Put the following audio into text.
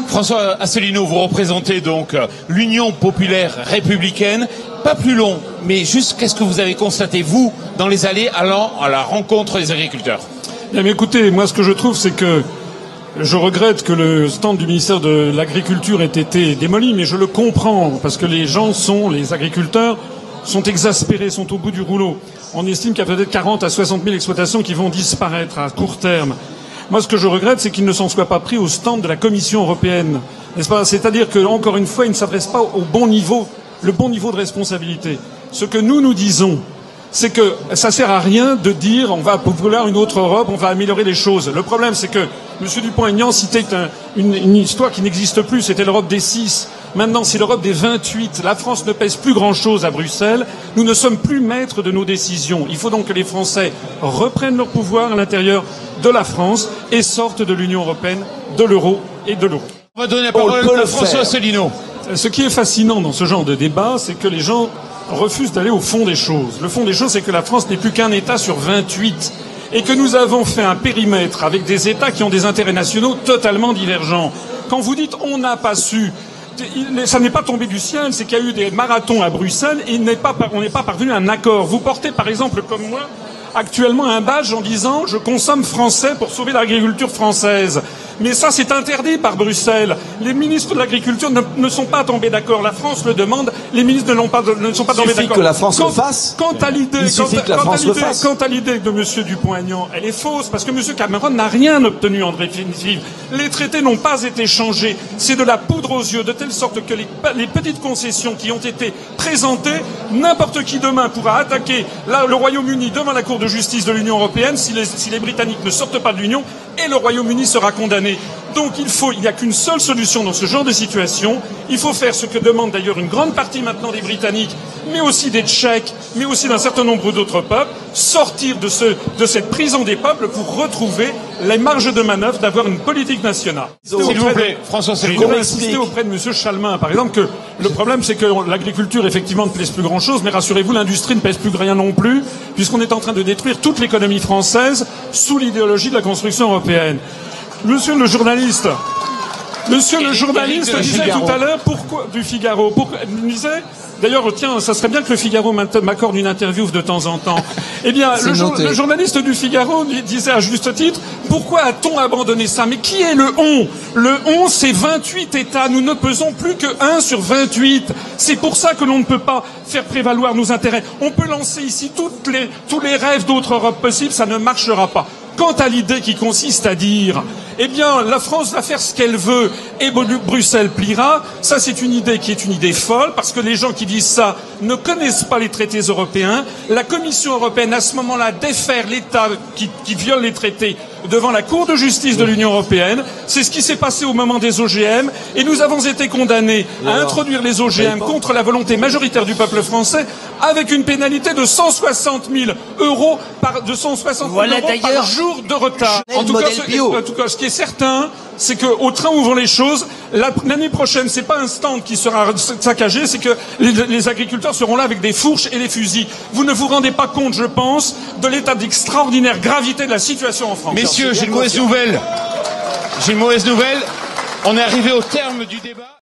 François Asselineau, vous représentez donc l'Union populaire républicaine. Pas plus long, mais juste qu'est-ce que vous avez constaté, vous, dans les allées allant à la rencontre des agriculteurs? Bien, mais écoutez, moi ce que je trouve, c'est que je regrette que le stand du ministère de l'Agriculture ait été démoli, mais je le comprends, parce que les agriculteurs sont exaspérés, sont au bout du rouleau. On estime qu'il y a peut-être 40 à 60 000 exploitations qui vont disparaître à court terme. Moi, ce que je regrette, c'est qu'ils ne s'en soient pas pris au stand de la Commission européenne, n'est-ce pas? C'est-à-dire que, encore une fois, ils ne s'adressent pas au bon niveau, le bon niveau de responsabilité. Ce que nous disons, c'est que ça sert à rien de dire on va vouloir une autre Europe, on va améliorer les choses. Le problème, c'est que M. Dupont-Aignan citait une histoire qui n'existe plus, c'était l'Europe des 6. Maintenant, c'est l'Europe des 28. La France ne pèse plus grand-chose à Bruxelles. Nous ne sommes plus maîtres de nos décisions. Il faut donc que les Français reprennent leur pouvoir à l'intérieur de la France et sortent de l'Union européenne, de l'euro et de l'euro. On va donner la parole à François Asselineau. Ce qui est fascinant dans ce genre de débat, c'est que les gens refusent d'aller au fond des choses. Le fond des choses, c'est que la France n'est plus qu'un État sur 28 et que nous avons fait un périmètre avec des États qui ont des intérêts nationaux totalement divergents. Quand vous dites on n'a pas su, ça n'est pas tombé du ciel, c'est qu'il y a eu des marathons à Bruxelles et on n'est pas parvenu à un accord. Vous portez par exemple, comme moi, actuellement un badge en disant je consomme français pour sauver l'agriculture française. Mais ça, c'est interdit par Bruxelles. Les ministres de l'Agriculture ne sont pas tombés d'accord. La France le demande, les ministres ne sont pas tombés d'accord. Il suffit que la France le fasse. Quant à l'idée de M. Dupont-Aignan, elle est fausse, parce que M. Cameron n'a rien obtenu en définitive. Les traités n'ont pas été changés. C'est de la poudre aux yeux, de telle sorte que les petites concessions qui ont été présentées, n'importe qui demain pourra attaquer le Royaume-Uni devant la Cour de justice de l'Union européenne si les Britanniques ne sortent pas de l'Union, et le Royaume-Uni sera condamné. Donc il n'y a qu'une seule solution dans ce genre de situation. Il faut faire ce que demande d'ailleurs une grande partie maintenant des Britanniques, mais aussi des Tchèques, mais aussi d'un certain nombre d'autres peuples, sortir de cette prison des peuples pour retrouver les marges de manœuvre d'avoir une politique nationale. S'il vous plaît, François Asselineau. Je voudrais insister auprès de M. Chalmin, par exemple, que le problème c'est que l'agriculture effectivement ne pèse plus grand-chose, mais rassurez-vous, l'industrie ne pèse plus rien non plus, puisqu'on est en train de détruire toute l'économie française sous l'idéologie de la construction européenne. Monsieur le journaliste disait tout à l'heure pourquoi du Figaro. D'ailleurs, tiens, ça serait bien que le Figaro m'accorde une interview de temps en temps. Eh bien, le journaliste du Figaro disait à juste titre, pourquoi a-t-on abandonné ça? Mais qui est le on? Le on, c'est 28 États. Nous ne pesons plus que 1 sur 28. C'est pour ça que l'on ne peut pas faire prévaloir nos intérêts. On peut lancer ici tous les rêves d'autres Europes possibles, ça ne marchera pas. Quant à l'idée qui consiste à dire eh bien, la France va faire ce qu'elle veut et Bruxelles pliera, ça c'est une idée qui est une idée folle, parce que les gens qui disent ça ne connaissent pas les traités européens. La Commission européenne, à ce moment-là, défère l'État qui viole les traités devant la Cour de justice de l'Union européenne. C'est ce qui s'est passé au moment des OGM, et nous avons été condamnés à introduire les OGM contre la volonté majoritaire du peuple français, avec une pénalité de 160 000 euros par jour de retard. En tout cas, ce qui est certain, c'est qu'au train où vont les choses, l'année prochaine, c'est pas un stand qui sera saccagé, c'est que les agriculteurs seront là avec des fourches et des fusils. Vous ne vous rendez pas compte, je pense, de l'état d'extraordinaire gravité de la situation en France. Messieurs, j'ai une mauvaise nouvelle. On est arrivé au terme du débat.